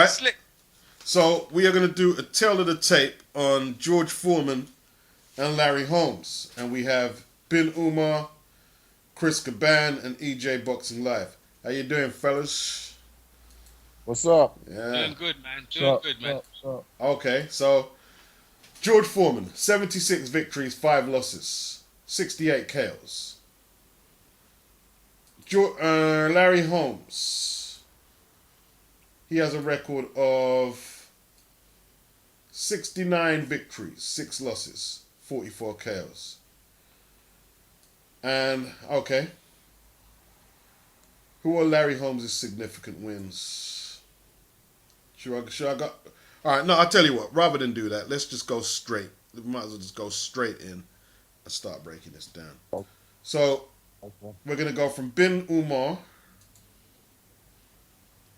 right. Slick. So we are going to do a tale of the tape on George Foreman and Larry Holmes, and we have Bin Umar, Chris Caban, and EJ Boxing Live. How you doing, fellas? What's up? Yeah. Doing good, man. What's Doing up? good, What's man. up? What's up? Okay. So George Foreman, 76 victories, 5 losses, 68 KOs. Larry Holmes, he has a record of 69 victories, 6 losses, 44 KOs. And, okay, who are Larry Holmes' significant wins? Should I go? All right, no, I'll tell you what. Rather than do that, let's just go straight. We might as well just go straight in and start breaking this down. So, Okay. we're going to go from Bin Umar.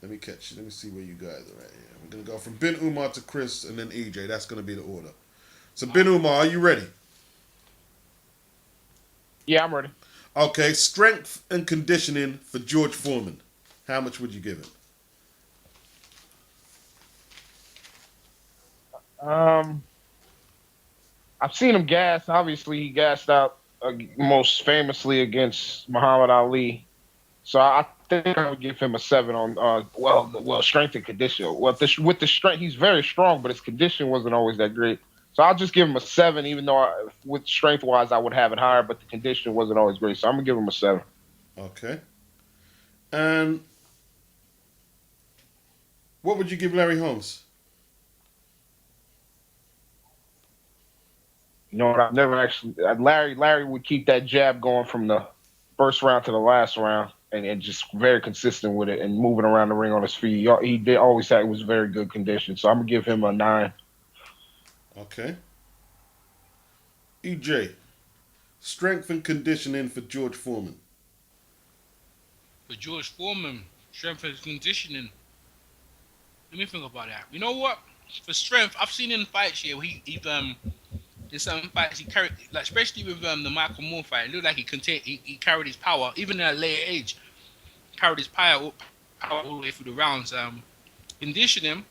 Let me catch you. Let me see where you guys are at here. We're going to go from Bin Umar to Chris and then EJ. That's going to be the order. So, Bin Umar, are you ready? Yeah, I'm ready. Okay, strength and conditioning for George Foreman. How much would you give him? I've seen him gas. Obviously, he gassed out most famously against Muhammad Ali. So I think I would give him a 7 on strength and condition. Well, with the strength, he's very strong, but his condition wasn't always that great. So I'll just give him a 7, even though with strength wise I would have it higher, but the condition wasn't always great. So I'm gonna give him a 7. Okay. And what would you give Larry Holmes? You know what? I've never actually. Larry would keep that jab going from the first round to the last round, and just very consistent with it and moving around the ring on his feet. He did always had was very good condition. So I'm gonna give him a 9. Okay. EJ, strength and conditioning for George Foreman. For George Foreman, strength and conditioning. Let me think about that. You know what? For strength, I've seen in fights here. He's in some fights he carried, like especially with the Michael Moore fight. It looked like he carried his power even at a later age. Carried his power all the way through the rounds. Conditioning.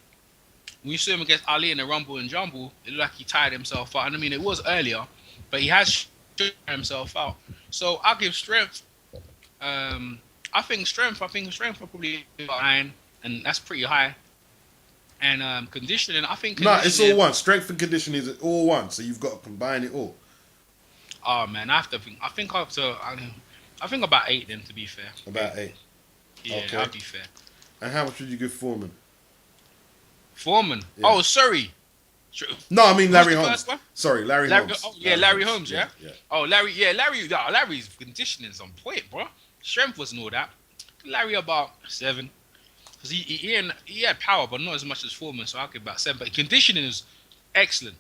When you saw him against Ali in the Rumble and Jumble, it looked like he tired himself out. And I mean, it was earlier, but he has tired himself out. So I'll give strength. I think strength are probably about 9, and that's pretty high. And conditioning, I think No, it's all conditioning. one. Strength and conditioning is all one, so you've got to combine it all. Oh man, I have to think. I think about 8 then. To be fair, About 8. yeah, Okay. that'd be fair. And how much would you give Foreman? Foreman. Yeah. Oh, sorry. No, I mean Who's Larry the Holmes. first one? Sorry, Larry Holmes. Oh, yeah, Larry Holmes. Yeah. Yeah. Oh, Larry. Yeah, Larry. No, Larry's conditioning's on point, bro. Strength wasn't all that. Larry about 7. Because he had power, but not as much as Foreman, so I'll give about 7. But conditioning is excellent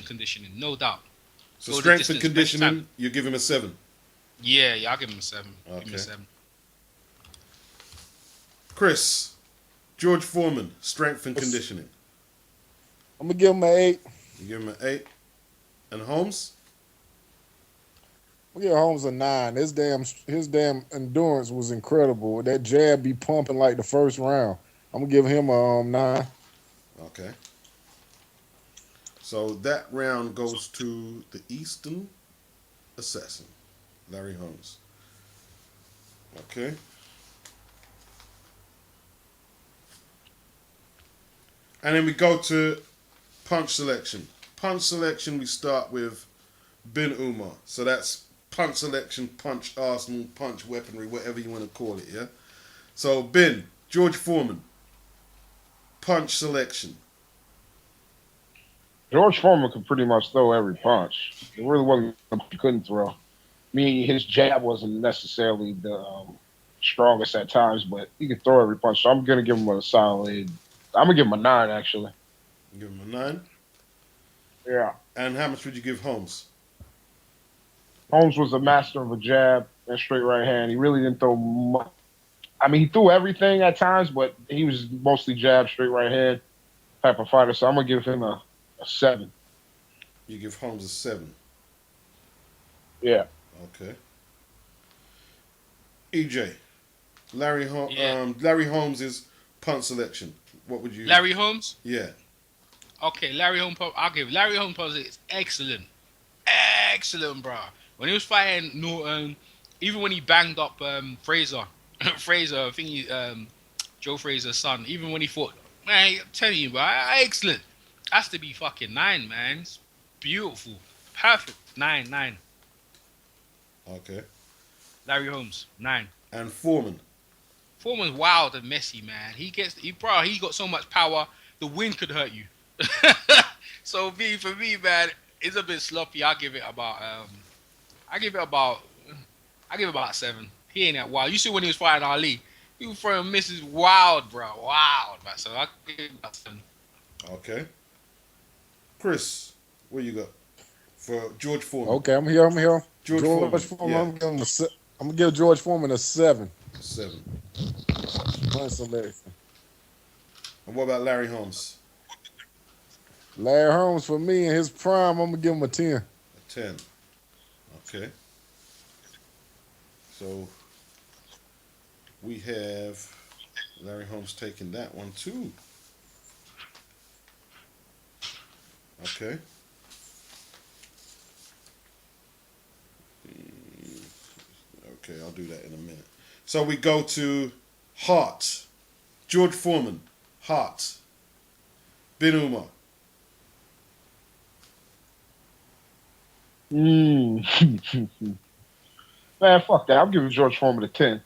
conditioning, no doubt. So Go the strength and distance, best conditioning, time. you give him a 7. Yeah, I'll give him a 7. Give him Okay. a 7. Chris, George Foreman, strength and conditioning. I'm gonna give him an 8. You give him an 8. And Holmes? I'm gonna give Holmes a 9. His damn endurance was incredible. That jab be pumping like the first round. I'm gonna give him a 9. Okay. So that round goes to the Eastern Assassin, Larry Holmes. Okay. And then we go to punch selection. Punch selection, we start with Bin Umar. So that's punch selection, punch arsenal, punch weaponry, whatever you want to call it, yeah? So Bin, George Foreman, punch selection. George Foreman could pretty much throw every punch. It really wasn't he couldn't throw. I mean, his jab wasn't necessarily the strongest at times, but he could throw every punch. So I'm gonna give him a solid. I'm gonna give him a 9 actually. You give him a 9. Yeah. And how much would you give Holmes? Holmes was a master of a jab and straight right hand. He really didn't throw much. I mean, he threw everything at times, but he was mostly jab, straight right hand type of fighter. So I'm gonna give him a 7. You give Holmes a 7. Yeah. Okay. EJ, Yeah. Larry Holmes' punch selection. What would you? Larry Holmes. Yeah. Okay, Larry Holmes. I'll give Larry Holmes is excellent, excellent, bro. When he was fighting Norton, even when he banged up Fraser, Fraser, I think Joe Fraser's son. Even when he fought, man, I'm telling you, bro, excellent. Has to be fucking 9, man. It's beautiful, perfect. 9. Okay. Larry Holmes, 9. And Foreman. Foreman's wild and messy, man. He got so much power. The wind could hurt you. So for me, man, it's a bit sloppy. I give it about 7. He ain't that wild. You see when he was fighting Ali, he was throwing misses wild, bro. Wild, man. So I give it about 7. Okay. Chris, what you got for George Foreman? Okay, I'm here. George Foreman. Yeah. I'm gonna give George Foreman a 7. 7. One selection. And what about Larry Holmes? Larry Holmes, for me in his prime, I'm gonna give him a 10. A 10. Okay. So we have Larry Holmes taking that one too. Okay. Okay, I'll do that in a minute. So we go to Hart. George Foreman. Hart. Bin Umar. Man, fuck that. I'm giving George Foreman a 10.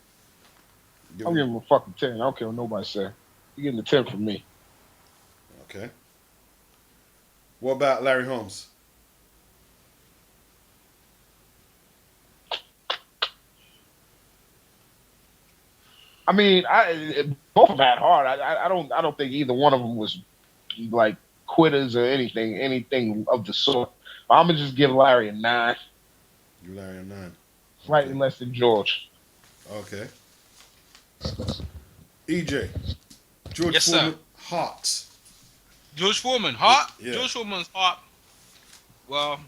I'm giving him a fucking 10. I don't care what nobody say. You're getting a 10 from me. Okay. What about Larry Holmes? I mean, both of them had hard. I don't think either one of them was like quitters or anything of the sort. But I'm gonna just give Larry a 9. You Larry a 9. Slightly Okay. less than George. Okay. EJ. George Yes, Foreman. sir. Hart. George Foreman, Hart. Yeah. George Foreman's Hart. Well,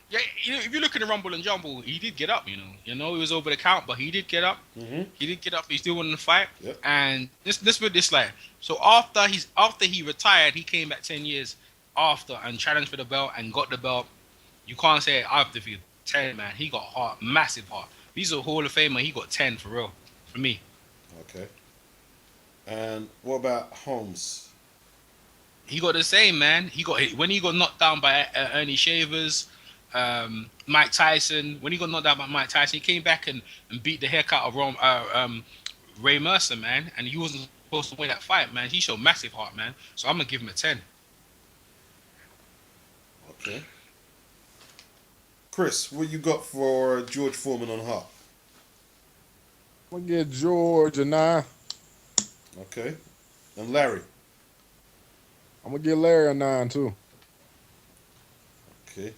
yeah. If you look at the Rumble and Jumble, he did get up. He was over the count, but he did get up. Mm-hmm. He did get up. He still wanted to fight. Yep. And this with this like, so after he retired, he came back 10 years after and challenged for the belt and got the belt. You can't say I have to feel 10, man. He got heart, massive heart. He's a Hall of Famer. He got 10 for real, for me. Okay. And what about Holmes? He got the same, man. When he got knocked down by Ernie Shavers, Mike Tyson. When he got knocked down by Mike Tyson, he came back and beat the heck out of Ray Mercer, man. And he wasn't supposed to win that fight, man. He showed massive heart, man. So I'm gonna give him a 10. Okay. Chris, what you got for George Foreman on Hart? I'm gonna give George a 9. Okay. And Larry? I'm gonna give Larry a 9 too. Okay.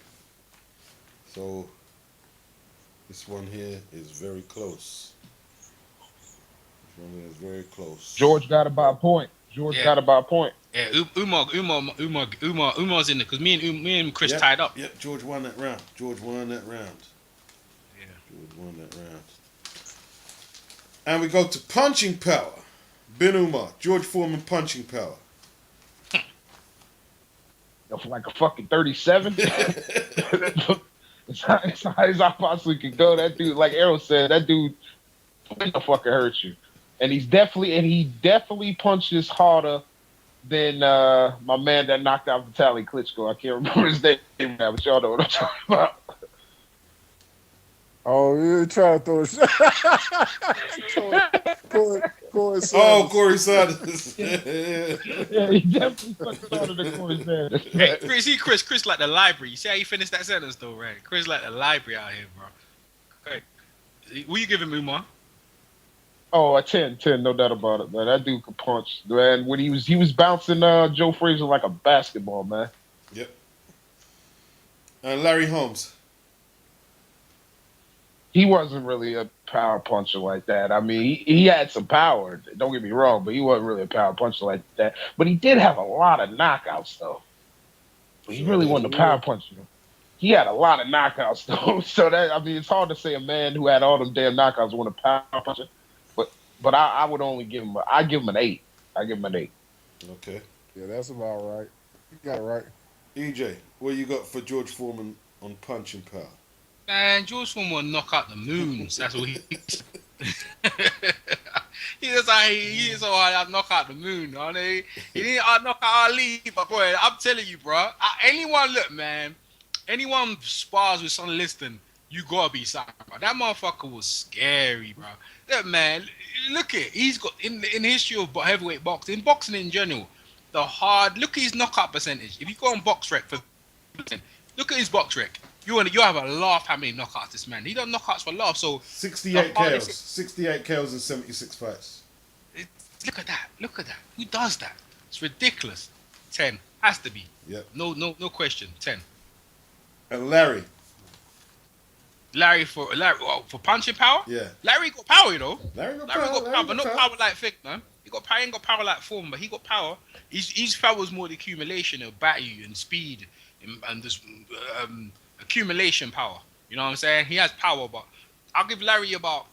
So this one here is very close. This one here is very close. George got about a point. Yeah, Umar's in there because me and Chris Yep, tied up. Yep, George won that round. Yeah. George won that round. And we go to punching power. Bin Umar, George Foreman punching power. Like a fucking 37. It's high as I possibly can go. That dude, like Arrow said, that dude will fucking hurt you. And he definitely punches harder than my man that knocked out Vitaly Klitschko. I can't remember his name now, but y'all know what I'm talking about. Oh, you try to throw a shot. Corey Sanders. Oh, Corey Sanders. Yeah, he definitely fucking harder than Corey Sanders. Hey, Chris like the library. You see how he finished that sentence though, right? Chris like the library out here, bro. Okay. What you giving Umar? Oh, a 10, no doubt about it, man. That dude could punch, man. When he was bouncing Joe Frazier like a basketball, man. Yep. And Larry Holmes. He wasn't really a power puncher like that. I mean, he had some power. Don't get me wrong, but he wasn't really a power puncher like that. But he did have a lot of knockouts, though. But he really wasn't a power puncher. He had a lot of knockouts, though. So that, I mean, it's hard to say a man who had all them damn knockouts wasn't a power puncher. But I would only give him. I give him an 8. I give him an 8. Okay. Yeah, that's about right. You got it right. EJ, what you got for George Foreman on punching power? Man, George Foreman will knock out the moons. That's what he. He is like he is all right. Knock out the moon. He didn't knock out Ali, but boy, I'm telling you, bro. Anyone look, man. Anyone spars with Son Liston, you gotta be signed, bro. That motherfucker was scary, bro. Look, man. Look at he's got in the history of heavyweight boxing in general. Look at his knockout percentage. If you go on BoxRec for look at his BoxRec. You have a laugh how many knockouts this man. He done knockouts for laugh. So 68 KOs. 68 KOs and 76 fights. look at that. Look at that. Who does that? It's ridiculous. 10 has to be. Yep. No question. 10. And Larry. Larry for punching power. Yeah. Larry got power, you know. Larry got power, but not power like Vic, man. He got power. He ain't got power like Foreman, but he got power. His power was more the accumulation of battery and speed and this accumulation power. You know what I'm saying? He has power, but I'll give Larry about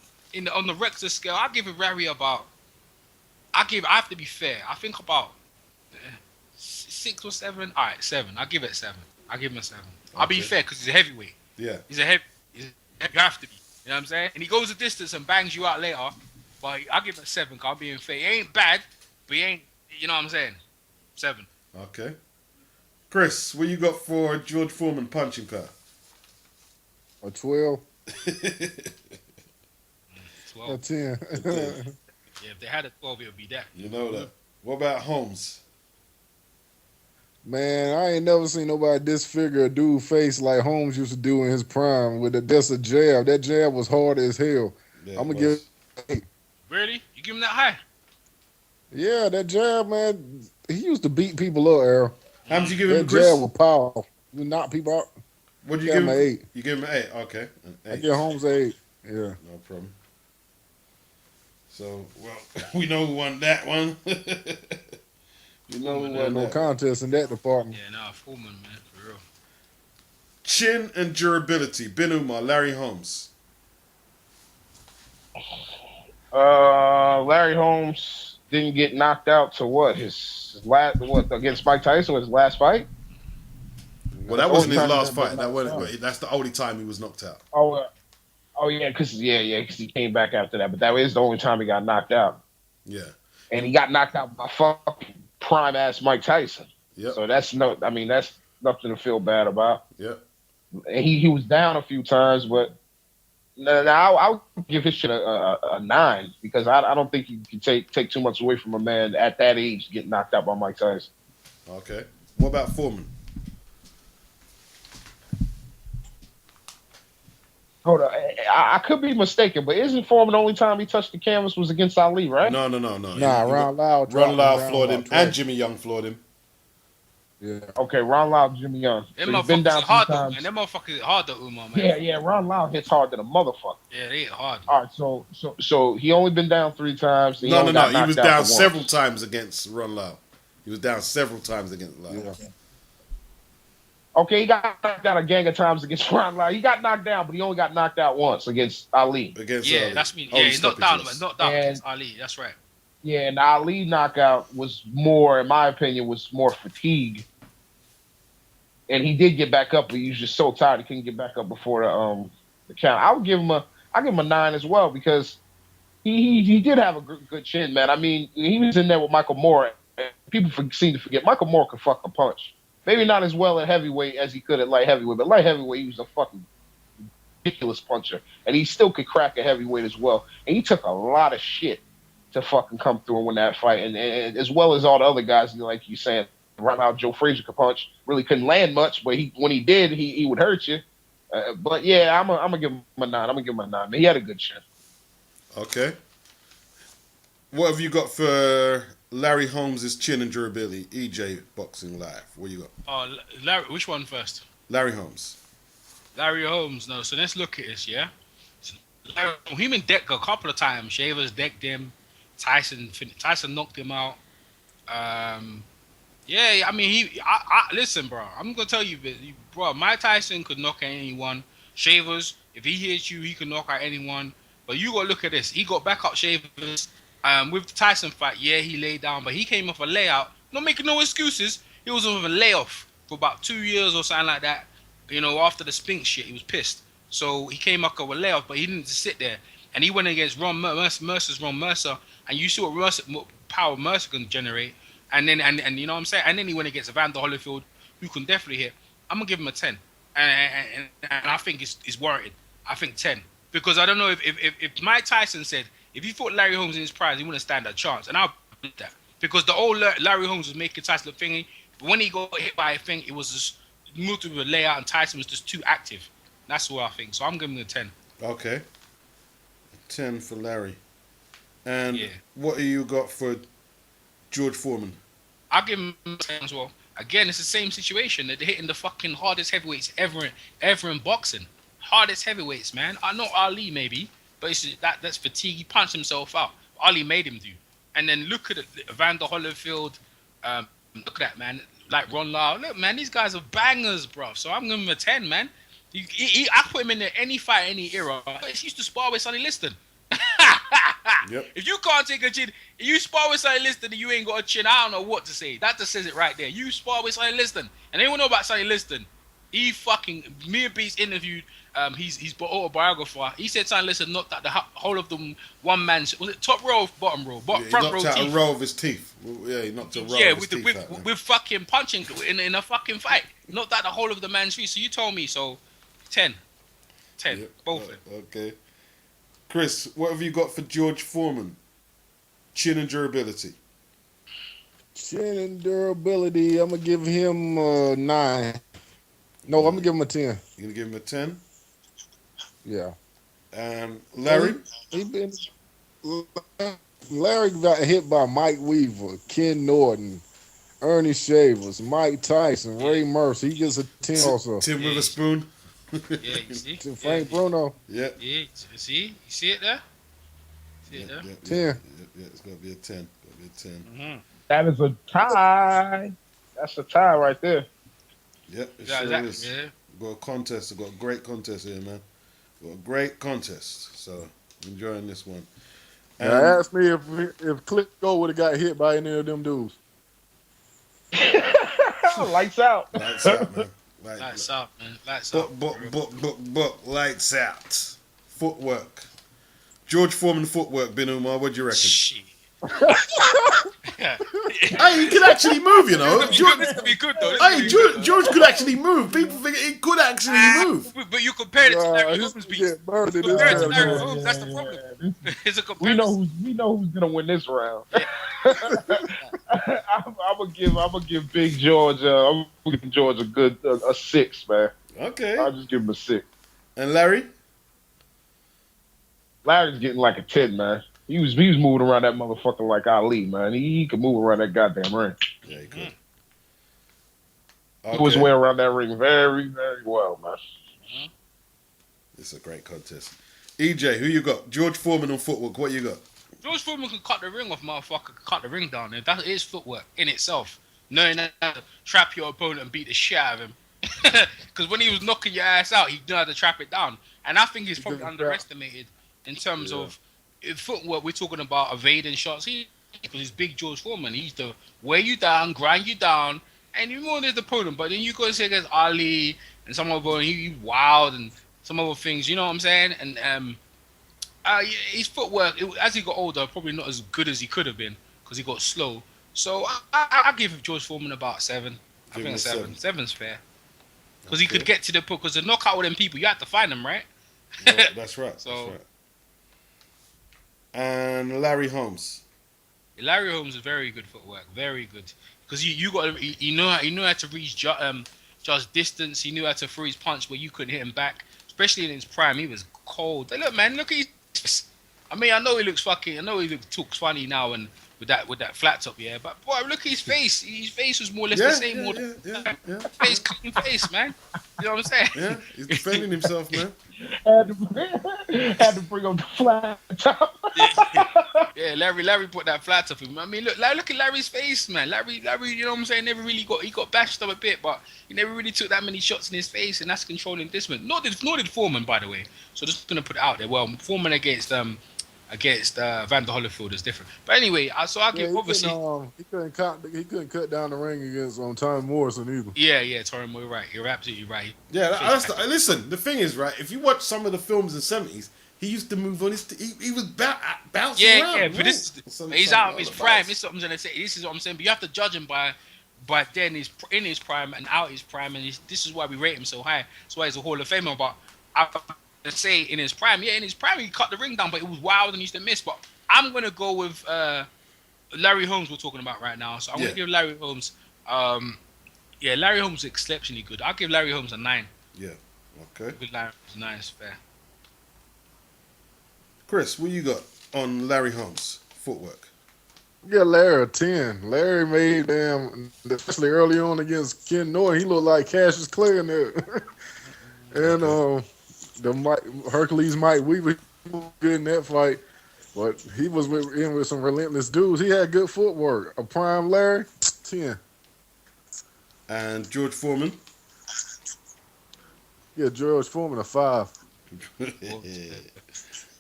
on the Rexer scale. I'll give Larry about. I have to be fair. I think about 6 or 7. All right, 7. I'll give it 7. I'll give him a 7. Okay. I'll be fair because he's a heavyweight. Yeah. You have to be. You know what I'm saying? And he goes the distance and bangs you out later. But I'll give it a 7 because I'm being fair. He ain't bad, but he ain't, you know what I'm saying? 7. Okay. Chris, what you got for George Foreman punching power? A 12. 12. A 10. Yeah, if they had a 12, it would be that. You know that. What about Holmes? Man, I ain't never seen nobody disfigure a dude face like Holmes used to do in his prime with just a jab. That jab was hard as hell. Yeah, I'm going to give. Really? You give him that high? Yeah, that jab, man. He used to beat people up, Errol. How much you give him, That Chris? jab was powerful. You knock people out. What'd you give him? An 8. You give him an 8. Okay. An 8. I give Holmes an 8. Yeah. No problem. So, well, we know who won that one. You know who won No that. contest in that department. Yeah, nah, Foreman, man, for real. Chin and durability. Bin Umar, Larry Holmes. Larry Holmes didn't get knocked out to his last against Mike Tyson was his last fight. Well, that wasn't his last fight. That wasn't. But that's the only time he was knocked out. Oh yeah, because he came back after that. But that is the only time he got knocked out. Yeah. And he got knocked out by fucking prime ass Mike Tyson. Yep. So that's nothing to feel bad about. Yep. And he was down a few times, but now I'll give his shit a 9 because I don't think you can take too much away from a man at that age getting knocked out by Mike Tyson. Okay. What about Foreman? Hold on, I could be mistaken, but isn't Foreman the only time he touched the canvas was against Ali, right? No. Nah, Ron Loud. Ron Loud floored him, and Jimmy Young floored him. Yeah. Okay, Ron Loud, Jimmy Young. Them So he's been down motherfuckers hard, though, times. man. Them motherfuckers hard, though, Umar, man. Yeah, Ron Loud hits hard than a motherfucker. Yeah, they hit hard. All right, so he only been down 3 times. No. He was down several times against Ron Loud. He was down several times against Loud. Yeah. Okay, he got knocked out a gang of times against Ron Loud. He got knocked down, but he only got knocked out once against Ali. Against Yeah, Ali. that's me. Only Yeah, he's knocked down, stoppages. but knocked down And- against Ali. That's right. Yeah, and the Ali knockout was more, in my opinion, was more fatigue. And he did get back up, but he was just so tired he couldn't get back up before the count. I give him a 9 as well because he did have a good chin, man. I mean, he was in there with Michael Moore. People seem to forget Michael Moore could fucking punch. Maybe not as well at heavyweight as he could at light heavyweight, but light heavyweight he was a fucking ridiculous puncher, and he still could crack a heavyweight as well. And he took a lot of shit to fucking come through and win that fight, and as well as all the other guys, like you saying, right now Joe Frazier could punch, really couldn't land much, but when he did, he would hurt you. But yeah, I'm gonna give him a 9. I'm gonna give him a 9. Man, he had a good chin. Okay. What have you got for Larry Holmes' chin and durability? EJ Boxing Live. What you got? Oh, Larry, which one first? Larry Holmes. Larry Holmes. No, so let's look at this, yeah? So him and Deck a couple of times. Shavers decked him. Tyson knocked him out. Yeah, I mean, listen, bro. I'm going to tell you, bro, Mike Tyson could knock out anyone. Shavers, if he hits you, he could knock out anyone. But you got to look at this. He got back up Shavers. With the Tyson fight, yeah, he laid down, but he came off a layout Not making no excuses. He was on a layoff for about 2 years or something like that. You know, after the Spink shit, he was pissed. So he came up with a layoff, but he didn't just sit there. And he went against Mercer's Ron Mercer, and you saw what power Mercer can generate. And then and you know what I'm saying. And then he went against Evander Holyfield, who can definitely hit. I'm gonna give him a 10, and I think it's warranted. I think 10 because I don't know if Mike Tyson said if he fought Larry Holmes in his prime, he wouldn't stand a chance, and I'll believe that because the old Larry Holmes was making Tyson look thingy, but when he got hit by a thing, it was just moved to a layout, and Tyson was just too active. That's what I think. So I'm giving him a 10. Okay. 10 for Larry. And Yeah. what do you got for George Foreman? I'll give him a 10 as well. Again, it's the same situation. They're hitting the fucking hardest heavyweights ever in boxing. Hardest heavyweights, man. I know Ali maybe, but it's just that's fatigue. He punched himself out. Ali made him do. And then look at it, Evander Holyfield. Look at that, man. Like Ron Lau. Look, man, these guys are bangers, bro. So I'm giving him a 10, man. I put him in any fight, any era. He used to spar with Sonny Liston. Yep. If you can't take a chin, if you spar with Sonny Liston and you ain't got a chin, I don't know what to say. That just says it right there. You spar with Sonny Liston. And anyone know about Sonny Liston? Me and Beats interviewed his autobiographer. He said Sonny Liston knocked out the whole of them one man's, was it top row or bottom row? Yeah, Front row he knocked out teeth. a row of his teeth. Yeah, he knocked a row of his teeth out. Man. With fucking punching in a fucking fight. Knocked out the whole of the man's feet. So you told me, so 10. 10. Yep. Both. Okay. Chris, what have you got for George Foreman? Chin and durability. Chin and durability, I'm gonna give him a 9. No, I'm gonna give him a 10. You're gonna give him a 10? Yeah. Larry? Larry got hit by Mike Weaver, Ken Norton, Ernie Shavers, Mike Tyson, Ray Mercer. He gets a 10 also. Tim Witherspoon? Yeah, you see? Frank Bruno. Yeah. Yeah, see? You see it there? See it there? 10. Yeah, it's gonna be a 10. Mm-hmm. That is a tie. That's a tie right there. Yep, it Yeah, sure that- is. yeah. We've got a contest. We've got a great contest here, man. We've got a great contest. So, enjoying this one. Now ask me if Klitschko would have got hit by any of them dudes. Lights out. Lights out, man. Lights out, man. Lights out. Book. Lights out. Footwork. George Foreman footwork, Bin Umar. What do you reckon? Shit. Hey, he could actually move, you know. This could be good though. Hey, George could actually move. People think he could actually move. But you compared it to Larry He's Holmes. gonna get murdered this Compared to time. Larry Holmes, that's the problem. It's a We comparison. know who's gonna win this round. I'm gonna give Big George. I'm gonna give George a good a 6, man. Okay. I'll just give him a 6. And Larry? Larry's getting like a 10, man. He was moving around that motherfucker like Ali, man. He could move around that goddamn ring. Yeah, he could. He was way around that ring very, very well, man. It's a great contest. EJ, who you got? George Foreman on footwork. What you got? George Foreman can cut the ring off, motherfucker. Cut the ring down. That is footwork in itself. Knowing how to trap your opponent and beat the shit out of him. Because when he was knocking your ass out, he knew how to trap it down. And I think he's probably underestimated in terms of footwork. We're talking about evading shots. Because he's big George Foreman. He's the wear you down, grind you down, and you want his opponent. But then you go and say against Ali and some other, he wild and some other things. You know what I'm saying? And his footwork, as he got older, probably not as good as he could have been because he got slow. So I give George Foreman about 7. I think a 7. 7's fair. Because he could get to the point. Because to knock out with them people, you have to find them, right? Well, that's right. So- That's right. And Larry Holmes. Larry Holmes is very good footwork, very good. Because you know how to reach just distance. He knew how to throw his punch where you couldn't hit him back. Especially in his prime, he was cold. Hey, look, man, look at his. I mean, I know he looks fucking. I know he talks funny now and with that flat top, yeah. But boy, look at his face. His face was more or less the same. Yeah. Face, clean face, man. You know what I'm saying? Yeah, he's defending himself, man. Had to bring up the flat top. Yeah, Larry put that flat up him. I mean, look at Larry's face, man. Larry, you know what I'm saying? Never really got bashed up a bit, but he never really took that many shots in his face, and that's controlling distance. Nor did Foreman, by the way. So just gonna put it out there. Well, Foreman against against Vander Holyfield is different. But anyway, so I Yeah, give obviously. he couldn't cut down the ring against Tommy Morrison either. Yeah, Torrin, you're right. You're absolutely right. Yeah, Face listen. The thing is, right? If you watch some of the films in the '70s, he used to move on his. He was bouncing around. Yeah. But he's out of his prime. This is what I'm gonna say. This is what I'm saying. But you have to judge him by then he's in his prime and out his prime, and this is why we rate him so high. That's why he's a Hall of Famer. But I would say in his prime, in his prime he cut the ring down, but it was wild and he used to miss. But I'm gonna go with Larry Holmes. We're talking about right now, so I'm gonna give Larry Holmes. Larry Holmes is exceptionally good. I'll give Larry Holmes a 9. Yeah. Okay. Good Larry Holmes, 9 is fair. Chris, what you got on Larry Holmes' footwork? Yeah, Larry a 10. Larry made especially early on against Ken Norton, he looked like Cassius Clay in there. And Hercules Mike Weaver, he was good in that fight, but he was in with some relentless dudes. He had good footwork. A prime Larry, 10. And George Foreman. Yeah, George Foreman a 5.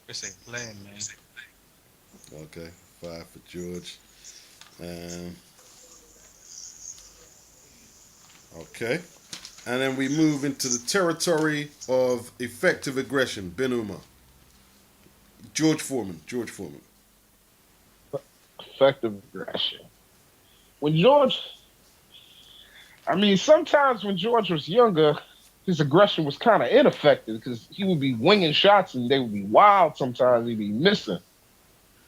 Chris ain't playing, man. Okay, 5 for George. Okay. And then we move into the territory of effective aggression. Ben Umar. George Foreman. Effective aggression. Sometimes when George was younger, his aggression was kind of ineffective because he would be winging shots and they would be wild. Sometimes he'd be missing.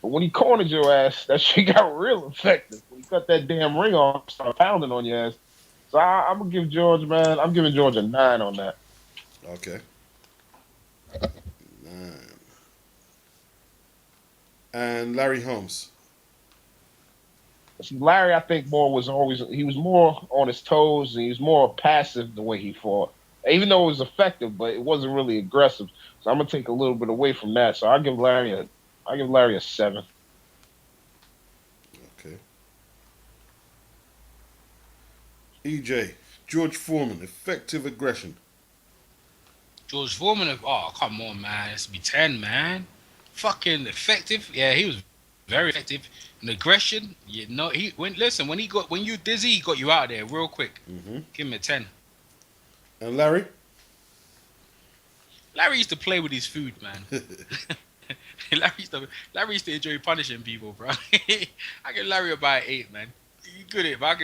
But when he cornered your ass, that shit got real effective. When he cut that damn ring off, started pounding on your ass. So I'm gonna give George, man. I'm giving George a 9 on that. Okay. 9. And Larry Holmes. See, Larry, I think he was more on his toes and he was more passive the way he fought. Even though it was effective, but it wasn't really aggressive. So I'm gonna take a little bit away from that. So I'll give Larry a 7. Okay. EJ, George Foreman, effective aggression. George Foreman, oh come on, man, it's be 10, man. Fucking effective. Yeah, he was very effective. And aggression, when you dizzy, he got you out of there real quick. Mm-hmm. Give him a 10. And Larry? Larry used to play with his food, man. Larry used to enjoy punishing people, bro. I give Larry about 8, man. You good at it, but I'll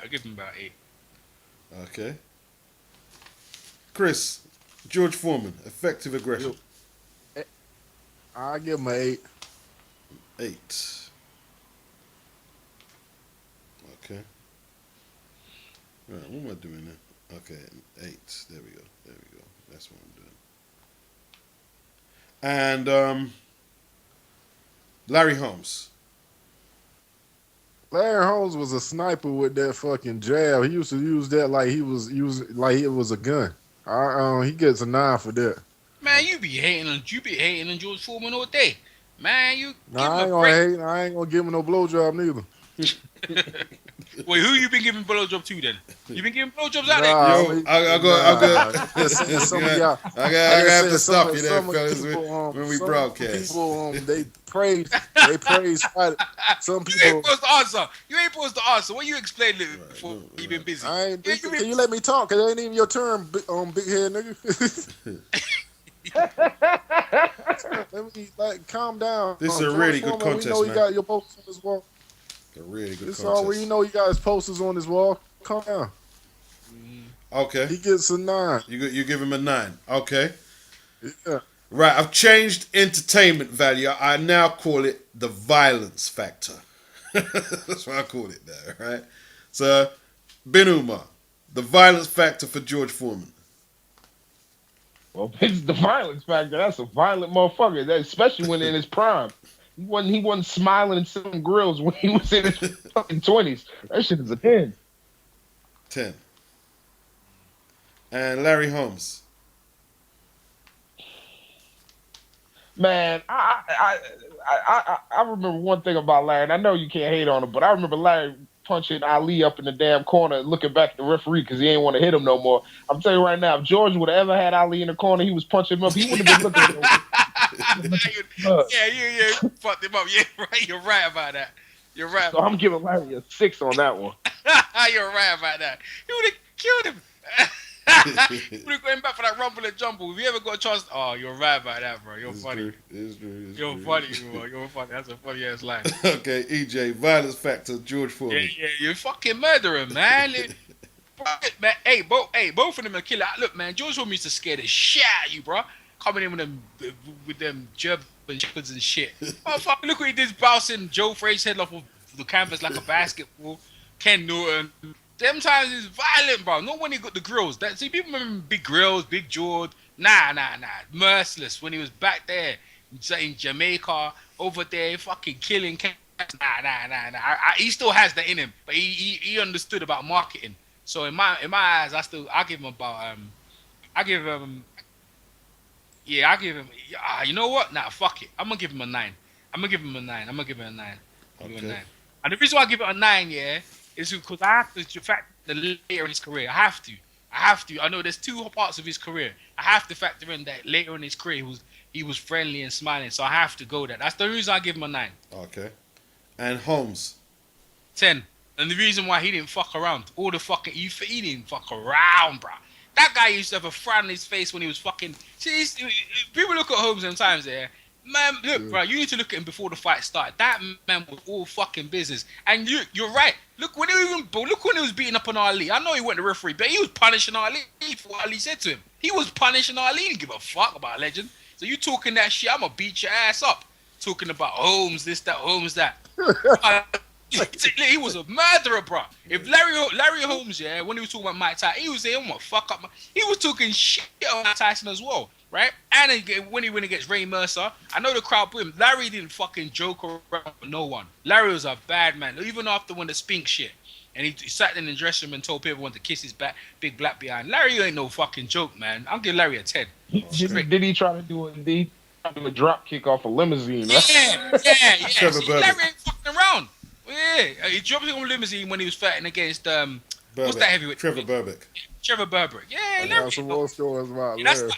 give him about 8. Okay. Chris, George Foreman, effective aggression. I give him an 8. 8. Okay. All right, what am I doing now? Okay, 8. There we go. That's what I'm doing. And Larry Holmes. Larry Holmes was a sniper with that fucking jab. He used to use that like it was a gun. He gets a 9 for that. Man, you be hating on George Foreman all day. Man, you I ain't gonna give him no blowjob neither. Wait, who you been giving blowjob to then? You been giving blowjobs out there? Yo, I gotta have to stop you there, fellas, when we broadcast. People, they praise fight. Some people. You ain't supposed to answer. What you explained before you been busy? Can you let me talk? Cause it ain't even your turn, big head nigga. Let me calm down. This is a really good contest, we know man. You got your posters on this wall. A really good This contest. all where you know you got his posters on this wall. Calm down. Okay. He gets a 9. You give him a 9. Okay. Yeah. Right. I've changed entertainment value. I now call it the violence factor. That's what I call it now. Right. So, Ben Umar, the violence factor for George Foreman. Well, it's the violence factor. That's a violent motherfucker, especially when in his prime. He wasn't smiling and selling grills when he was in his fucking 20s. That shit is a 10. 10. And Larry Holmes. Man, I remember one thing about Larry, and I know you can't hate on him, but I remember Larry punching Ali up in the damn corner and looking back at the referee because he ain't want to hit him no more. I'm telling you right now, if George would have ever had Ali in the corner, he was punching him up. He wouldn't have been looking at him. You fucked him up. Yeah, right. You're right about that. You're right. So I'm giving Larry a 6 on that one. You're right about that. You would have killed him. You would have got him back for that rumble and jumble. If you ever got a chance, oh, you're right about that, bro. You're funny. It's true. You're funny, bro. You're funny. That's a funny ass line. Okay, EJ, violence factor, George Foreman. Yeah, you're fucking murdering, man. Man, both of them are killer. Look, man, George Foreman used to scare the shit out of you, bro. Coming in with them shepherds and shit. Oh fuck! Look what he did, bouncing Joe Fray's head off of the canvas like a basketball. Ken Norton. Them times is violent, bro. Not when he got the grills. See, people remember big grills, big jawed. Nah. Merciless when he was back there in Jamaica, over there, fucking killing cats. Nah. He still has that in him, but he understood about marketing. So in my eyes, I give him about you know what? Nah, fuck it. I'm gonna give him a 9. I'm gonna give him a 9. Okay. And the reason why I give it a 9, is because I have to factor the later in his career. I have to. I know there's two parts of his career. I have to factor in that later in his career he was friendly and smiling. So I have to go there. That's the reason I give him a 9. Okay. And Holmes. 10. And the reason why he didn't fuck around. He didn't fuck around, bro. That guy used to have a frown on his face when he was fucking. See, people look at Holmes sometimes, man, look, bro, you need to look at him before the fight started. That man was all fucking business. And you're right. Look when he was beating up on Ali. I know he went to referee, but he was punishing Ali for what Ali said to him. He was punishing Ali. He didn't give a fuck about Legend. So you talking that shit, I'm gonna beat your ass up. Talking about Holmes, this, that, Holmes, that. He was a murderer, bro. If Larry Holmes, when he was talking about Mike Tyson, he was saying, I'm gonna fuck up. He was talking shit on Mike Tyson as well, right? And when he went against Ray Mercer, I know the crowd booed him. Larry didn't fucking joke around with no one. Larry was a bad man, even after when the Spink shit. And he sat in the dressing room and told everyone to kiss his back, big black behind. Larry ain't no fucking joke, man. I'll give Larry a 10. Did he try to do a drop kick off a limousine? Right? Yeah. Trevor See, Burbick. Larry ain't fucking around. Yeah, he dropped him on limousine when he was fighting against what's that heavyweight? Trevor Burbick. Yeah, I got some more stories about yeah, Larry.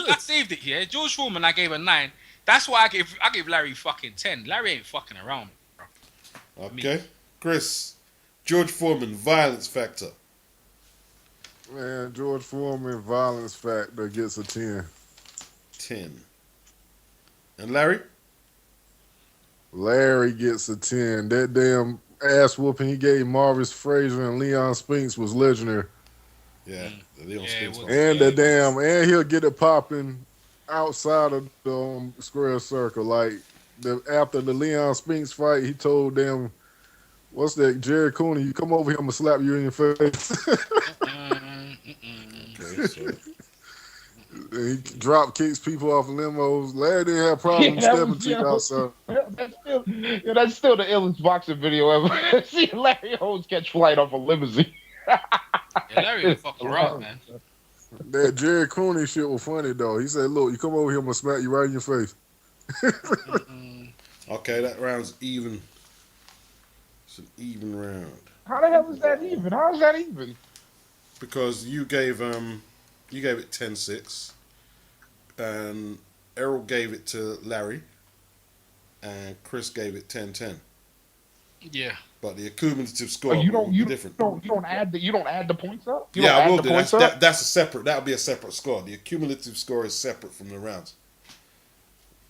I saved it. Yeah, George Foreman, I gave a 9. That's why I gave Larry fucking 10. Larry ain't fucking around, bro. Okay. Chris, George Foreman, violence factor. Man, George Foreman, violence factor gets a 10. 10. And Larry? Larry gets a 10. That damn ass whooping he gave Marvis Frazier and Leon Spinks was legendary. Yeah, the Leon Spinks one. And he'll get it popping outside of the square circle. Like after the Leon Spinks fight, he told them, "What's that, Jerry Cooney? You come over here, I'm gonna slap you in your face." Okay, so. He drop kicks people off limos. Larry didn't have problems stepping to you outside. That's still the illest boxing video ever. See Larry Holmes catch flight off a limousine. Larry ain't fucking around, man. That Jerry Cooney shit was funny though. He said, "Look, you come over here, I'm gonna smack you right in your face." Okay, that round's even. It's an even round. How the hell is that even? How is that even? Because you gave it 10-6, and Errol gave it to Larry, and Chris gave it 10-10. Yeah. But the cumulative score You will be different. don't add the points up. I will do. That's a separate. That would be a separate score. The cumulative score is separate from the rounds.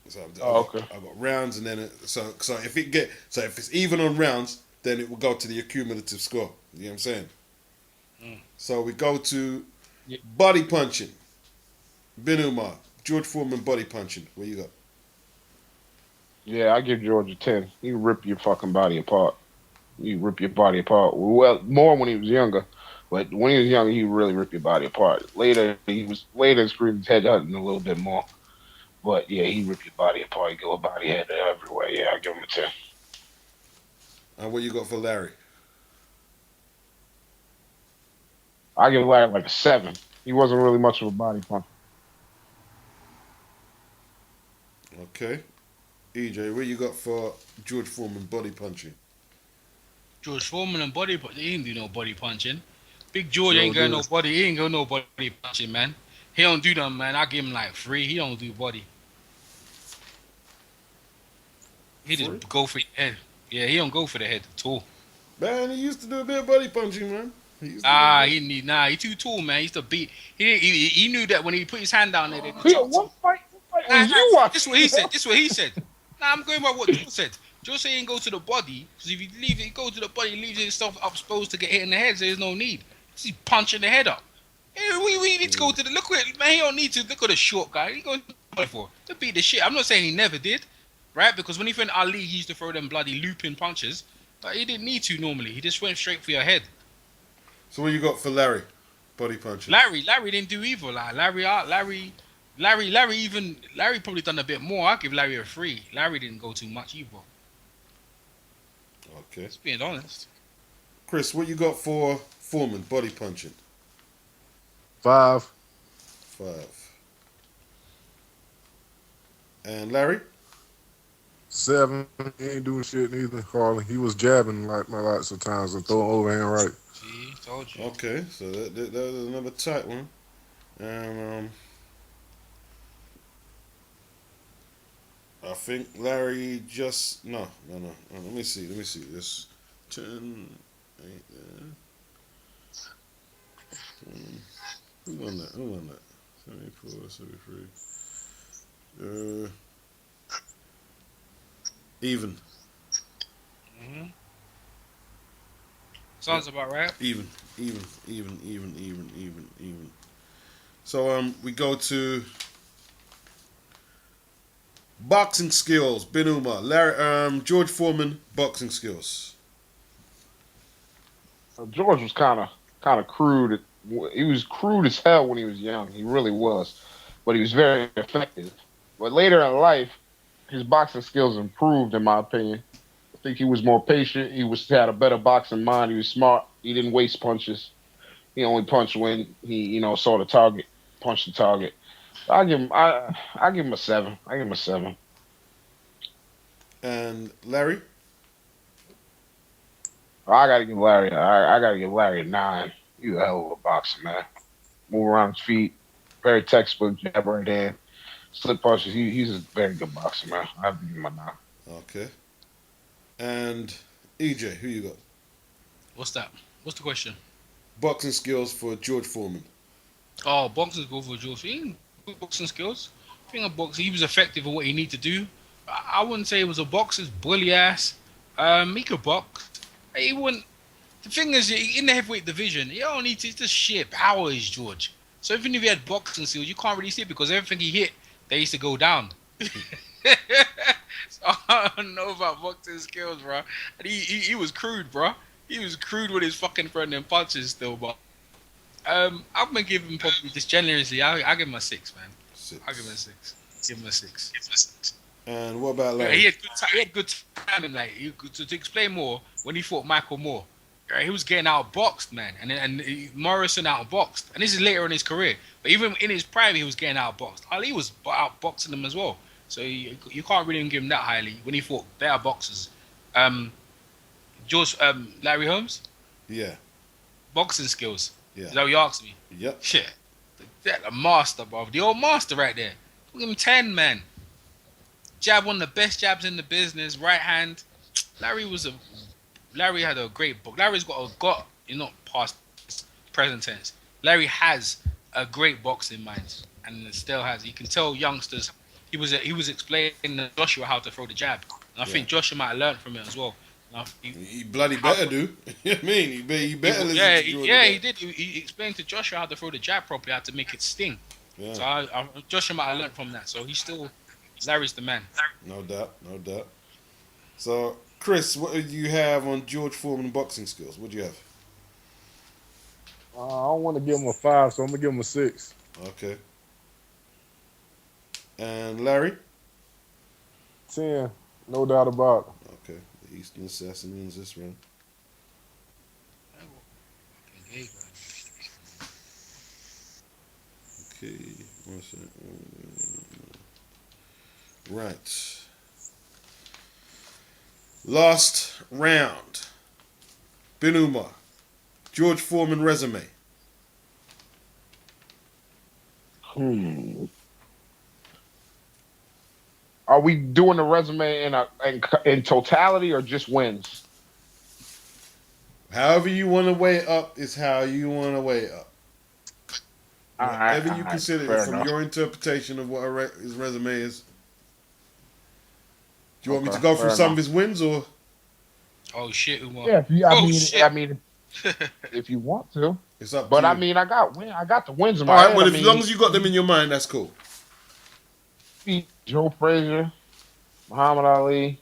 So okay. I've got rounds, and then so if it's even on rounds, then it will go to the cumulative score. You know what I'm saying? So we go to body punching. Bin Umar, George Foreman body punching. What you got? Yeah, I give George a 10. He rip your fucking body apart. He rip your body apart. Well, more when he was younger, but when he was younger, he really ripped your body apart. Later, screwed his head out a little bit more. But yeah, he ripped your body apart. He go a body head everywhere. Yeah, I give him a 10. And what you got for Larry? I give Larry like a 7. He wasn't really much of a body puncher. Okay. EJ, what you got for George Foreman body punching? George Foreman and he ain't do no body punching. Big George ain't got no body. He ain't got no body punching, man. He don't do them, man. I give him like 3. He don't do body. He just go for the head. Yeah, he don't go for the head at all. Man, he used to do a bit of body punching, man. He used to do a bit- He too tall, man. He used to beat. He knew that when he put his hand down there, they Yeah, chopped him. what fight Nah, was you watching? this is what he said. This is what he said. Nah, I'm going by what Joe said. Joe said he didn't go to the body because if you leave it, you go to the body, he leaves himself exposed to get hit in the head. So there's no need. He's punching the head up. Yeah, we need to go to the look at man. He don't need to look at the short guy. He going to the body for to beat the shit. I'm not saying he never did, right? Because when he fought Ali, he used to throw them bloody looping punches, but he didn't need to normally. He just went straight for your head. So what you got for Larry? Body punching. Larry didn't do either. Like Larry probably done a bit more. I'll give Larry a 3. Larry didn't go too much either. Okay. Just being honest. Chris, what you got for Foreman? Body punching. 5. 5. And Larry? 7. He ain't doing shit neither. Harley. He was jabbing like my lots of times and throwing overhand right. See, told you. Okay, so that was another tight one. And I think Larry just no. Let me see. This 10, 8, 10. Who won that? 74, 73. Even. Mm-hmm. Sounds about right. Even. So we go to boxing skills. Bin Umar, Larry, George Foreman, boxing skills. George was kind of crude. He was crude as hell when he was young. He really was, but he was very effective. But later in life, his boxing skills improved, in my opinion. I think he was more patient. He had a better boxing mind. He was smart. He didn't waste punches. He only punched when he, saw the target, punched the target. I give him a 7. I give him a 7. And Larry? I gotta give Larry. I gotta give Larry a 9. He's a hell of a boxer, man. Move around his feet, very textbook jab right hand, slip punches. He's a very good boxer, man. I have to give him a 9. Okay. And EJ, who you got? What's that? What's the question? Boxing skills for George Foreman. Oh, boxing skills for George. He ain't good boxing skills. I think a boxer, he was effective in what he needed to do. I wouldn't say he was a boxer's bully ass. He could box. He wouldn't. The thing is, in the heavyweight division, you don't need to. It's just sheer power is George. So even if he had boxing skills, you can't really see it because everything he hit, they used to go down. So I don't know about boxing skills, bro. And he was crude, bro. He was crude with his fucking throwing them punches still, but I'm gonna give him probably just generously. I'll give him a 6, man. 6. I'll give him a 6. Give him a 6. And what about Yeah, Larry? he had good timing. Like to explain more, when he fought Michael Moore, right, he was getting outboxed, man, and Morrison outboxed. And this is later in his career, but even in his prime, he was getting outboxed. Ali was outboxing him as well, so you can't really give him that highly when he fought better boxers. Larry Holmes, Yeah. boxing skills. Yeah. Is that what you asked me? Yep. Shit, the master, bro, the old master right there. Give him 10, man. Jab, one of the best jabs in the business. Right hand. Larry had a great book. Larry's got not past, present tense. Larry has a great boxing mind, and it still has. You can tell youngsters. He was explaining to Joshua how to throw the jab, and I think Joshua might have learned from it as well. He bloody better do. You know what I mean? He better listen to George. He did. He explained to Joshua how to throw the jab properly, how to make it sting. Yeah. So Joshua might have learned from that. So Larry's the man. No doubt. So, Chris, what do you have on George Foreman boxing skills? What do you have? I don't want to give him a 5, so I'm gonna give him a 6. Okay. And Larry? 10, no doubt about it. Okay. The Eastern Assassin wins this round. Okay. One second. Right. Last round. Bin Umar. George Foreman resume. Are we doing the resume in totality or just wins? However you want to weigh it up is how you want to weigh it up. Whatever All you right, consider fair from enough. your interpretation of what his resume is. Do you want me to Okay, go through fair some of enough. his wins or? Oh shit, Umar. Yeah, Oh shit. if you want to, It's up to but I you. mean, I got the wins in All my right, head. well, I as long mean, as you got them in your mind, that's cool. he beat Joe Frazier, Muhammad Ali,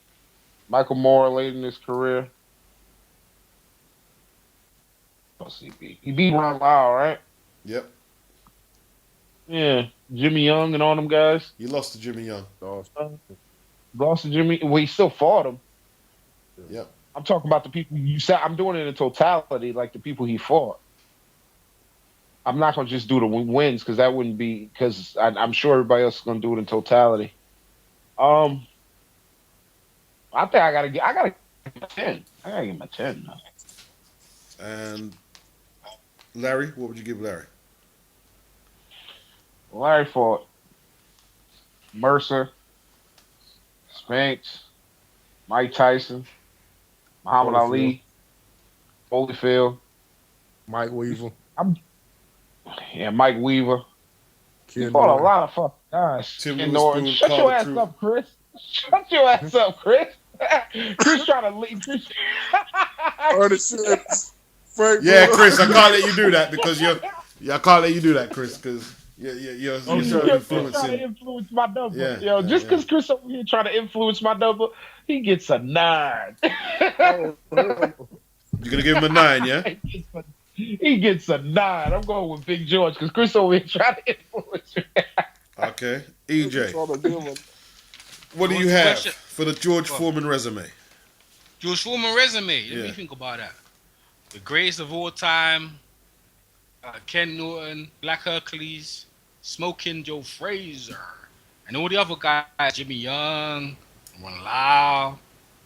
Michael Moore late in his career. What's he beat? He beat Ron Lyle, right? Yep. Yeah, Jimmy Young and all them guys. You lost to Jimmy Young. Lost to Jimmy. Well, he still fought him. Yep. I'm talking about the people you said. I'm doing it in totality, like the people he fought. I'm not gonna just do the wins because that wouldn't be because I'm sure everybody else is gonna do it in totality. Um, I think I gotta give him a 10. I gotta give him a 10. Man. And Larry, what would you give Larry? Larry fought Mercer, Spinks, Mike Tyson, Muhammad Holyfield, Ali, Holyfield. Mike Weaver, I'm Mike Weaver. He Ken fought a Norton. lot of fucking guys. Tim Ken Norton. Witherspoon, Shut your Carter ass Troop. up, Chris. Shut your ass up, Chris. Chris trying to leave. Ernest Shivers, Frank Yeah, Miller. Chris, I can't let you do that because you're. Yeah, I can't let you do that, Chris, because you're Oh, sort of yeah. Chris trying to influencing. influence my number. Yeah, Yo, yeah, just yeah. because Chris over here trying to influence my number, he gets a 9. Oh, hell no. You're gonna give him a 9, yeah? He gets a 9. I'm going with Big George because Chris over here trying to influence me. Okay, Trying EJ, to give him- what do What's you the have question? for the George What? Foreman resume? George Foreman resume. Let Yeah. me think about that. The greatest of all time. Ken Norton, Black Hercules, Smoking Joe Frazier, and all the other guys. Jimmy Young, Ron Lau,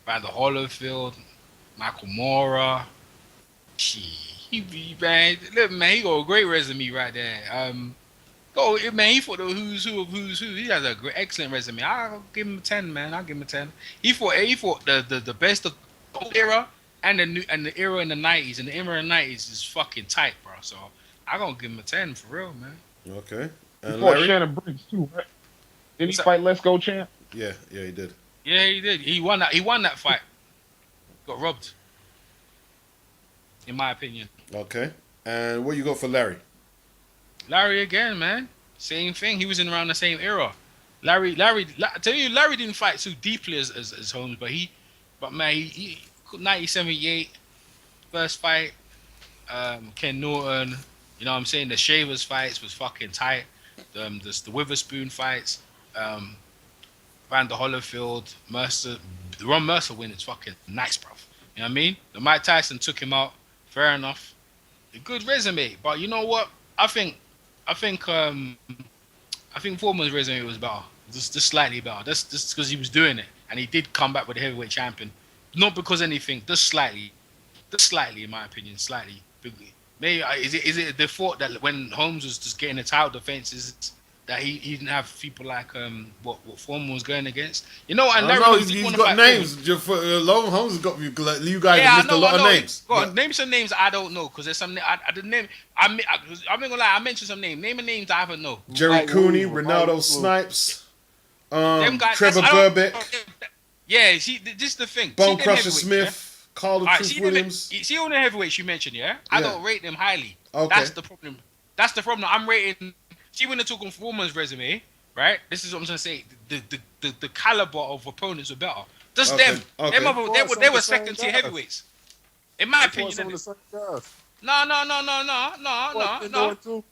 Vander Holyfield, Michael Mora. Man, look, man, he got a great resume right there. Man, he fought the who's who of who's who. He has a great, excellent resume. I'll give him a 10, man. I'll give him a 10. He fought the best of the old era and the era in the 90s. And the era in the 90s is fucking tight, bro. So I'm gonna give him a 10 for real, man. Okay, He and fought Larry? Shannon Briggs too, right? Did he What's that? fight Let's Go Champ? Yeah, he did. Yeah, he did. He won that. He won that fight. Got robbed, in my opinion. Okay, and what you got for Larry? Larry again, man. Same thing. He was in around the same era. I tell you, Larry didn't fight so deeply as Holmes, but man, he 1978 first fight. Ken Norton, you know what I'm saying? The Shavers fights was fucking tight. The Witherspoon fights, Vander Holyfield, Mercer, the Ron Mercer win is fucking nice, bro. You know what I mean? The Mike Tyson took him out. Fair enough. A good resume, but you know what? I think Foreman's resume was better, just slightly better. Just because he was doing it, and he did come back with the heavyweight champion, not because anything, just slightly, in my opinion, slightly. Maybe is it the fault that when Holmes was just getting the title defenses that he didn't have people like what Foreman was going against, you know? And I Larry don't know. Holmes did He's want to got fight names. Long Holmes has got you. You guys yeah, have I missed a know, lot I of know. names. Go on, But- name some names I don't know because there's some. The name. I'm not gonna lie. I mentioned some names. Name names I haven't know. Jerry Mike Cooney, Weaver, Ronaldo Mike Weaver. Snipes, Them guys. Trevor I don't- Burbeck, Yeah, see, this is the thing. Bone See them Crusher heavyweights, Smith, Carl the Yeah? All right, Truth see them. Williams. See all the heavyweights you mentioned. Yeah, I Yeah. don't rate them highly. Okay. That's the problem. I'm rating. See, when they're talking Foreman's resume, right? This is what I'm trying to say. The caliber of opponents are better. Just Okay, them. okay. Them other, Well, they some were of they the were same second tier guys. heavyweights. In my They fought opinion, some of the same guys. no. Fought Ken Norton too.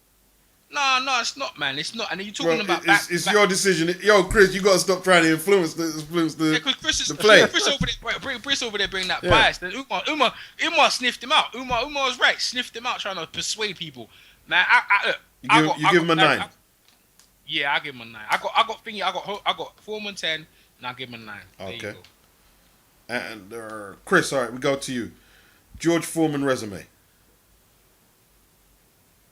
No, it's not, man. It's not. And then you're talking Well, about it's your decision. Yo, Chris, you got to stop trying to influence the Yeah, because the play. Chris over there bring that Yeah. bias. Then Umar sniffed him out. Umar was right. Sniffed him out trying to persuade people. Man, You give him a 9. Yeah, I give him a 9. I got Foreman 10, and I give him a 9. There you Okay. go. And Chris, all right, we go to you. George Foreman resume.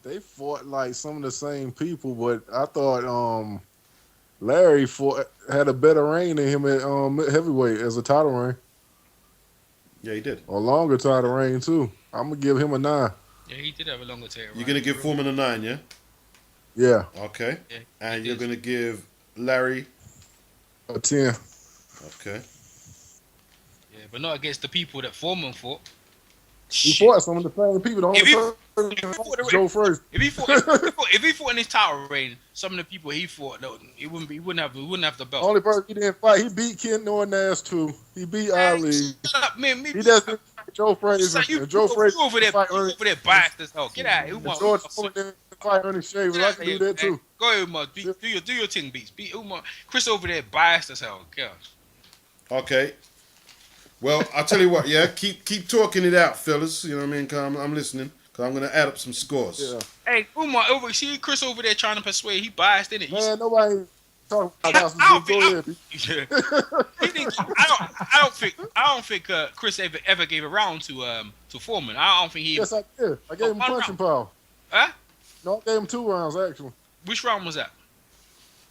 They fought like some of the same people, but I thought Larry had a better reign than him at heavyweight as a title reign, Yeah, he did. a longer title reign too. I'm gonna give him a 9. Yeah, he did have a longer tail. You're gonna give Foreman a 9, yeah? Yeah, Okay. Yeah, And he you're did. gonna give Larry. a 10. Okay. Yeah, but not against the people that Foreman fought. He Shit. fought some of the same people. The only If he- person if he fought the- Joe first. If he fought, if he fought in his title reign, some of the people he fought, no, he wouldn't have the belt. Only person he didn't fight. He beat Ken Norton too. He beat Ali. Shut up, man. He doesn't fight Joe Frazier. You, And Joe you Frazier over there, fight you Ernie. over there biased as hell. Get out of here. And Umar. George Foreman didn't fight Ernie Shavers. I can do that too. Go ahead, Umar. Do your thing, beats. Beat Umar. Chris over there biased as hell. Gosh. Okay. Well, I'll tell you what, yeah, keep talking it out, fellas. You know what I mean? 'Cause I'm listening. Because I'm going to add up some scores. Yeah. Hey, Umar, see Chris over there trying to persuade. He biased, innit? Man, nobody talking about I don't that. Go ahead. I don't think Chris ever gave a round to Foreman. I don't think he. Yes, I did. I gave him one punching round. power. Huh? No, I gave him 2 rounds, actually. Which round was that?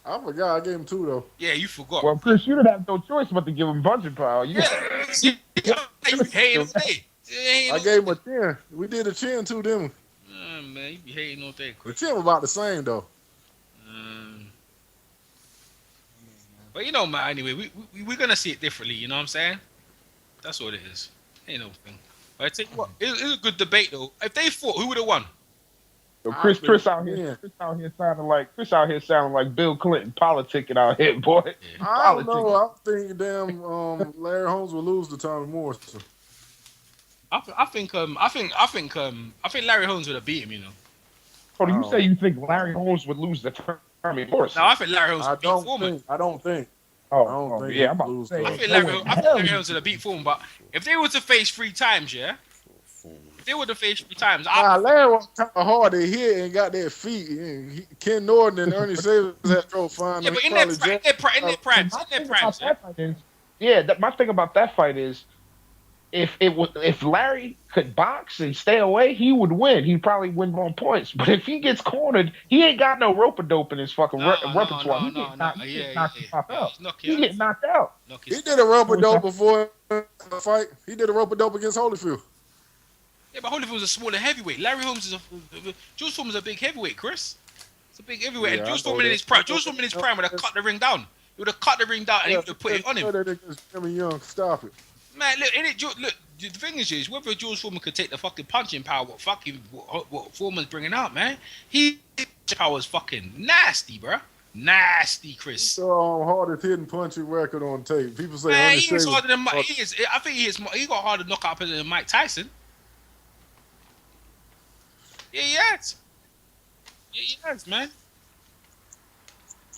I forgot. I gave him 2, though. Yeah, you forgot. Well, Chris, you didn't have no choice but to give him punching power. You, You hating all day. I gave him a 10. We did a chin, too, didn't we? Man, you be hating all day, The Chris. chin was about the same, though. But you know, man. Anyway, we're gonna see it differently. You know what I'm saying? That's what it is. Ain't no thing. But I tell you what, it's a good debate though. If they fought, who would have won? So Chris out here sounding like Bill Clinton politicking out here, boy. I don't know. I think Larry Holmes will lose to Tommy Morrison. I think Larry Holmes would have beat him. You know. Hold on, you say you think Larry Holmes would lose the Tommy Morrison? No, I think Larry Holmes would beat Foreman. I don't think. Oh, think yeah, he'd I'm about to lose say. to I think Larry Holmes would have beat Foreman. But if they were to face 3 times, yeah. If they were to face 3 times, Larry was kind of hard to hit and got that feet. And Ken Norton and Ernie Savers had to find yeah, him. but in their primes, My thing about that fight is, if Larry could box and stay away, he would win. He'd probably win on points. But if he gets cornered, he ain't got no rope a dope in his fucking repertoire. He get knocked out. He did a rope a dope before the fight. He did a rope a dope against Holyfield. Yeah, but Holyfield was a smaller heavyweight. Larry Holmes is George Foreman's a big heavyweight, Chris. It's a big heavyweight. Yeah, and I George know Foreman in that. his prime. George Foreman in his prime would have cut the ring down. He would have cut the ring down and he would have put it on him. Jimmy Young, stop it. Man, look, the thing is whether George Foreman could take the fucking punching power, what Foreman's bringing out, man. His power is fucking nasty, bro. Nasty, Chris. So hardest hitting punching record on tape. People say Man, Ernie he is Shavers- harder than Mike. I think he got harder knockout than Mike Tyson. Yeah, he has. Yeah, he has, man.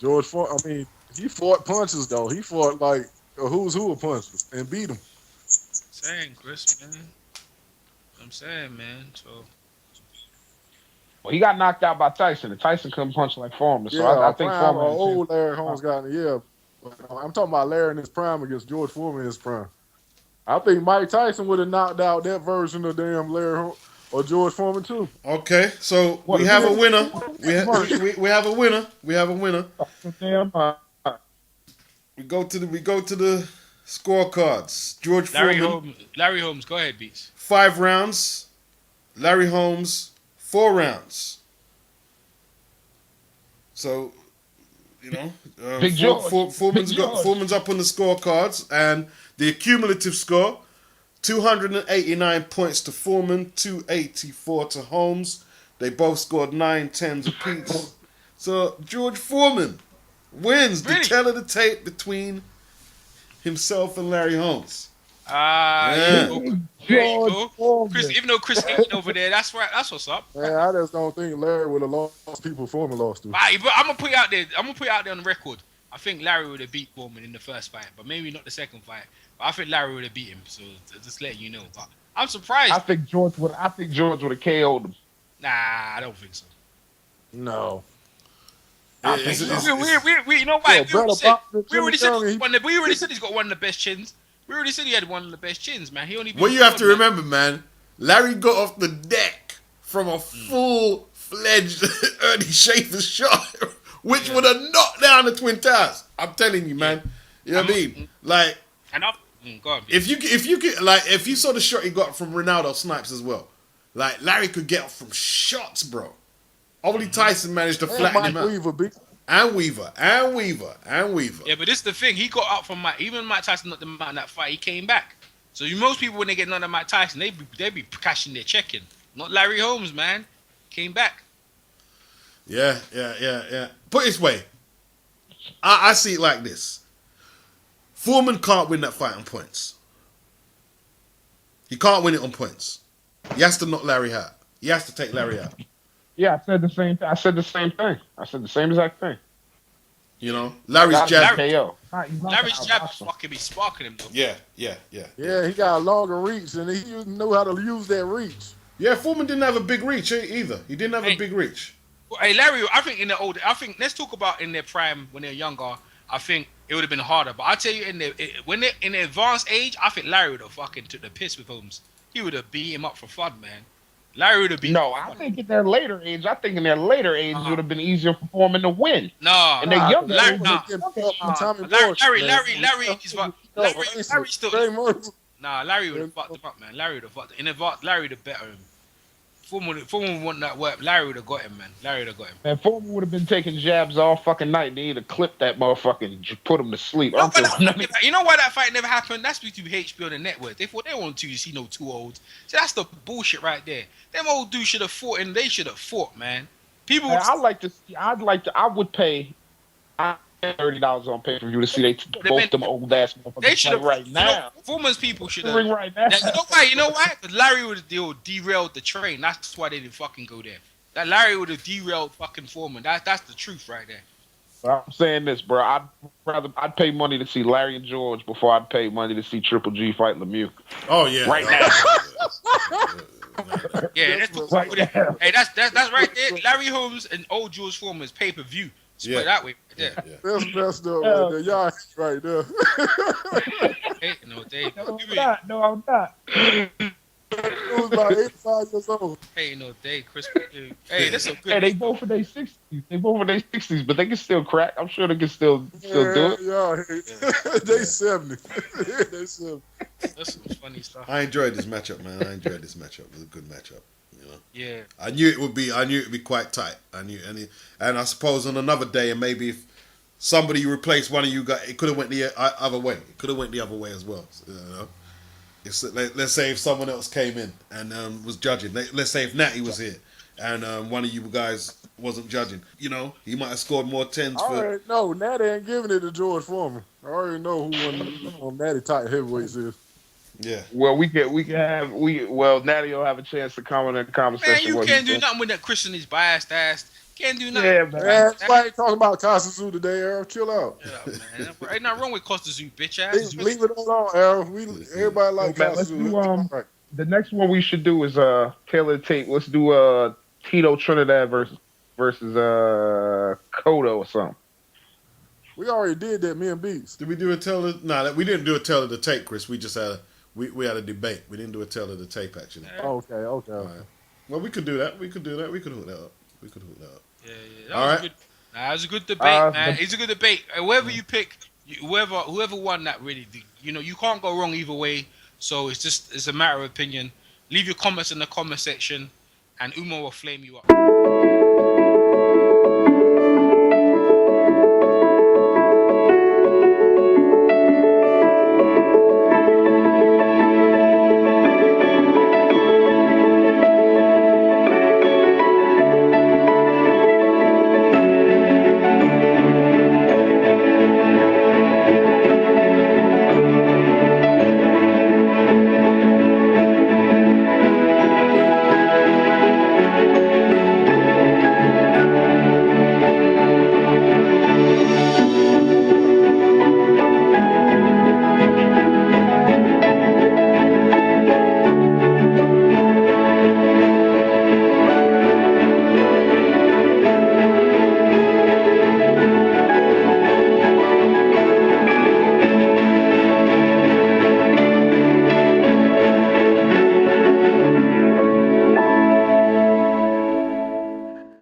George Foreman. I mean, he fought punches though. He fought like a who's who of punches and beat him. Saying, Chris, man. I'm saying, man. So. Well, he got knocked out by Tyson, and Tyson couldn't punch like Foreman. So Yeah, I think Foreman. old Larry Holmes got it. Yeah, I'm talking about Larry in his prime against George Foreman in his prime. I think Mike Tyson would have knocked out that version of damn Larry Holmes or George Foreman too. Okay, so we have a winner. We have a winner. We have a winner. Damn. We go to the scorecards. George Foreman, Larry Holmes, go ahead, Beats. 5 rounds. Larry Holmes, 4 rounds. So, Big George. Foreman's up on the scorecards, and the cumulative score: 289 points to Foreman, 284 to Holmes. They both scored 9 10s apiece. So George Foreman wins the tell of the tape between himself and Larry Holmes. There you go. Chris, Foreman. even though Chris ain't over there, that's right. That's what's up. Man, I just don't think Larry would have lost people Foreman lost to. Right, but I'm gonna put it out there. On the record. I think Larry would have beat Foreman in the first fight, but maybe not the second fight. But I think Larry would have beat him. So just letting you know. But I'm surprised. I think George would have KO'd him. Nah, I don't think so. No. We you know what? We already said he's got one of the best chins. We already said he had one of the best chins, man. He only. What you have to remember, man, Larry got off the deck from a full-fledged Ernie Schaefer shot which would have knocked down the Twin Towers. I'm telling you, man. You know what I mean? Like, And go on, if you saw the shot he got from Ronaldo Snipes as well, like Larry could get off from shots, bro. Only Tyson managed to flatten him out. And Weaver. Yeah, but this is the thing. He got up from even Mike Tyson knocked him out in that fight. He came back. So most people, when they get knocked out Mike Tyson, they be cashing their check in. Not Larry Holmes, man. Came back. Yeah. Put it this way. I see it like this. Foreman can't win that fight on points. He can't win it on points. He has to knock Larry out. He has to take Larry out. Yeah, I said the same thing. I said the same exact thing. You know, Larry's jab. Larry's jab fucking be sparking him though. Yeah. Yeah, he got a longer reach, and he know how to use that reach. Yeah, Foreman didn't have a big reach either. He didn't have a big reach. Hey, Larry, I think let's talk about in their prime when they're younger. I think it would have been harder. But I tell you, when they're in the advanced age, I think Larry would have fucking took the piss with Holmes. He would have beat him up for fun, man. Larry would have beat. No, I think in their later age, it would have been easier for Foreman to win. No, and they're young. Larry still. Nah, Larry would have fucked him up, man. Larry would have fucked him. In advance, Larry would have better him. Foreman would want that work. Larry would have got him, man. Man, Foreman would have been taking jabs all fucking night. They either clipped that motherfucker and just put him to sleep. You know why that fight never happened? That's due to HBO on the network. They thought they wanted to see no two olds. So that's the bullshit right there. Them old dudes should have fought, and they should have fought, man. People. Man, I would pay $30 on pay-per-view to see both them old ass motherfuckers. They should have right now. Foreman's people should have. Right now. You know why? Because Larry would have derailed the train. That's why they didn't fucking go there. That Larry would have derailed fucking Foreman. That's the truth right there. I'm saying this, bro. I'd pay money to see Larry and George before I'd pay money to see Triple G fight Lemieux. Oh yeah, right now. Yeah, hey, that's right there. Larry Holmes and old George Foreman's pay-per-view. Split that way. Yeah. That's messed up right there. Y'all right there. Hey, no, Dave. No, I'm not. It was about 85 years old. Hey, no, Dave. Chris. Hey, that's a good. Hey, they both in their 60s. But they can still crack. I'm sure they can still do it. Yeah, they 70. They 70. That's some funny stuff. I enjoyed this matchup, man. It was a good matchup. You know? Yeah. I knew it would be quite tight. And I suppose on another day, and maybe if somebody replaced one of you guys, it could have went the other way. It could have went the other way as well. You know? Let's say if someone else came in and was judging. Let's say if Natty was here and one of you guys wasn't judging. You know, he might have scored more tens. I already know Natty ain't giving it to George Foreman. I already know who one Natty tight heavyweights is. Yeah. Well, Natty will have a chance to comment in the conversation. Man, you can't do nothing with that Christian is biased ass. Can't do nothing. Yeah, man. Somebody talking about Costa Zoo today, Errol. Chill out. Yeah, man. Ain't nothing wrong with Costa Zoo, bitch ass. Leave it alone, Errol. Everybody like Costa Zoo. The next one we should do is Taylor Tate. Let's do Tito Trinidad versus Cotto or something. We already did that, me and Beats. Did we do a Taylor? No, we didn't do a Taylor to tape, Chris. We just had we had a debate. We didn't do a Taylor to tape, actually. Okay. Right. Well, we could do that. We could hook that up. Yeah. All right. That was a good debate, man. It's a good debate. Whoever you pick, whoever won that, really, you can't go wrong either way. So it's a matter of opinion. Leave your comments in the comment section, and Uma will flame you up.